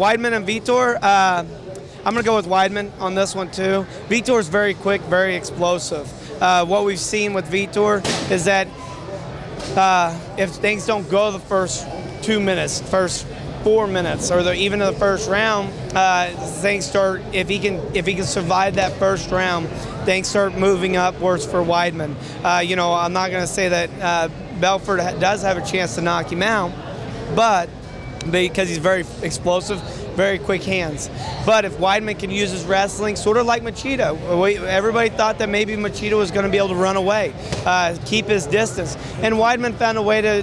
Weidman and Vitor, I'm going to go with Weidman on this one too. Vitor's very quick, very explosive. What we've seen with Vitor is that if things don't go the first 2 minutes, first 4 minutes, or even in the first round, things start. If he can survive that first round, things start moving upwards for Weidman. I'm not going to say that Belfort does have a chance to knock him out, but because he's very explosive, very quick hands. But if Weidman can use his wrestling, sort of like Machida, everybody thought that maybe Machida was going to be able to run away, keep his distance, and Weidman found a way to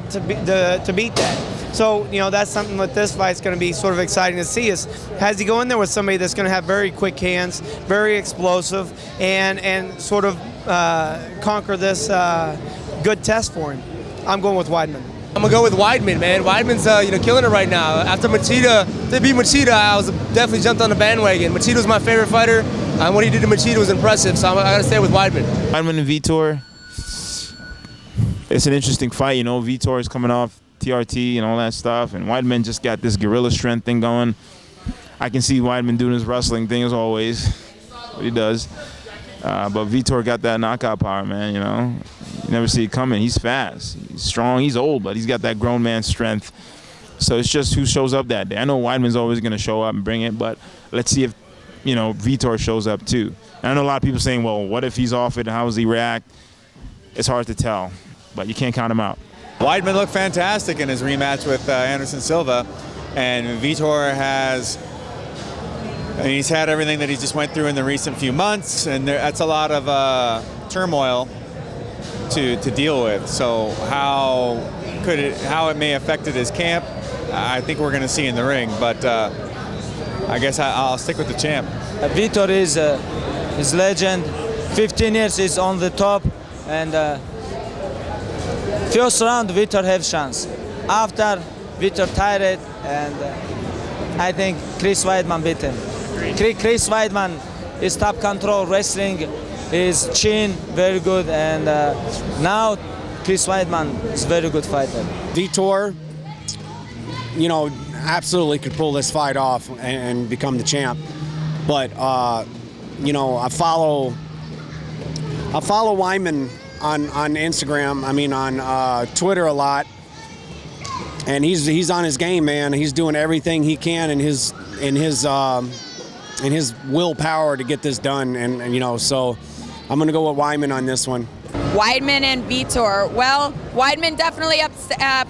beat that. So, that's something with this fight is going to be sort of exciting to see is, has he go in there with somebody that's going to have very quick hands, very explosive, and sort of conquer this good test for him. I'm going with Weidman. I'm going to go with Weidman, man. Weidman's killing it right now. After Machida, they beat Machida, I was definitely jumped on the bandwagon. Machida was my favorite fighter, and what he did to Machida was impressive, so I got to stay with Weidman. Weidman and Vitor, it's an interesting fight. Vitor is coming off TRT and all that stuff, and Weidman just got this guerrilla strength thing going. I can see Weidman doing his wrestling thing as always, what he does. But Vitor got that knockout power, man, You never see it coming. He's fast, he's strong, he's old, but he's got that grown man strength. So it's just who shows up that day. I know Weidman's always going to show up and bring it, but let's see if, Vitor shows up too. And I know a lot of people saying, well, what if he's off it? How does he react? It's hard to tell, but you can't count him out. Weidman looked fantastic in his rematch with Anderson Silva, and Vitor he's had everything that he just went through in the recent few months, and that's a lot of turmoil to deal with. So how it may have affected his camp, I think we're going to see in the ring. But I guess I'll stick with the champ. Vitor is legend. 15 years is on the top, and first round Vitor have chance. After Vitor tired, and I think Chris Weidman beat him. Chris Weidman is top control wrestling, his chin very good, and now Chris Weidman is very good fighter. Vitor, absolutely could pull this fight off and become the champ. But I follow Weidman on Instagram. On Twitter a lot, and he's on his game, man. He's doing everything he can in his willpower to get this done, and so I'm gonna go with Weidman on this one. Weidman and Vitor. Well, Weidman definitely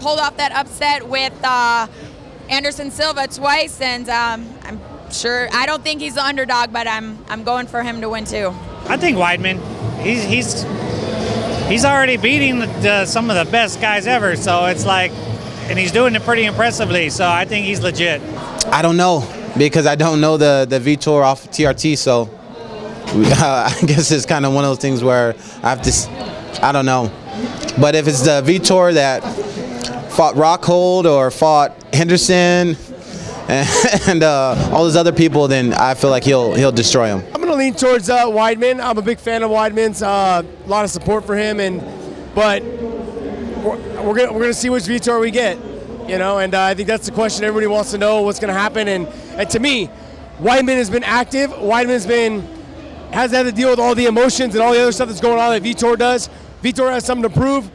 pulled off that upset with Anderson Silva twice, and I'm sure. I don't think he's the underdog, but I'm going for him to win too. I think Weidman. He's already beating some of the best guys ever, so it's like, and he's doing it pretty impressively. So I think he's legit. I don't know, because I don't know the Vitor off TRT, so I guess it's kind of one of those things where I don't know. But if it's the Vitor that fought Rockhold or fought Henderson and all those other people, then I feel like he'll destroy him. I'm going to lean towards Weidman. I'm a big fan of Weidman's. A lot of support for him, but we're gonna see which Vitor we get, and I think that's the question everybody wants to know, what's going to happen. And to me, Weidman has been active. Weidman has had to deal with all the emotions and all the other stuff that's going on that Vitor does. Vitor has something to prove.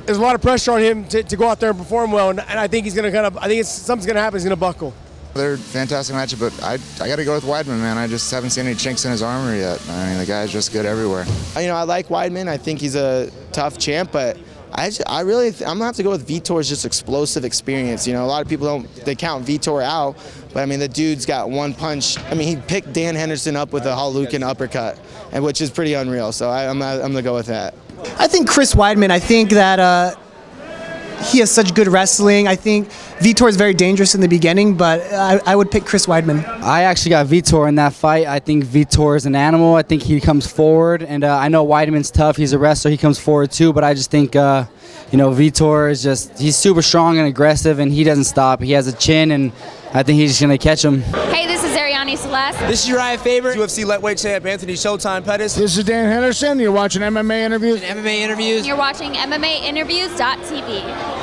There's a lot of pressure on him to go out there and perform well, and I think he's going to something's going to happen. He's going to buckle. They're fantastic matchup, but I got to go with Weidman, man. I just haven't seen any chinks in his armor yet. The guy's just good everywhere. I like Weidman. I think he's a tough champ, but I'm going to have to go with Vitor's just explosive experience. A lot of people they count Vitor out, but the dude's got one punch. He picked Dan Henderson up with a Hadouken uppercut, which is pretty unreal. So I'm going to go with that. I think Chris Weidman. I think that he has such good wrestling. I think Vitor is very dangerous in the beginning, but I would pick Chris Weidman. I actually got Vitor in that fight. I think Vitor is an animal. I think he comes forward, and I know Weidman's tough. He's a wrestler. He comes forward too, but I just think Vitor is he's super strong and aggressive, and he doesn't stop. He has a chin, and I think he's just going to catch him. Hey, this is Celeste. This is Uriah Faber, UFC lightweight champ Anthony Showtime Pettis. This is Dan Henderson. You're watching MMA Interviews. You're watching MMAinterviews.tv.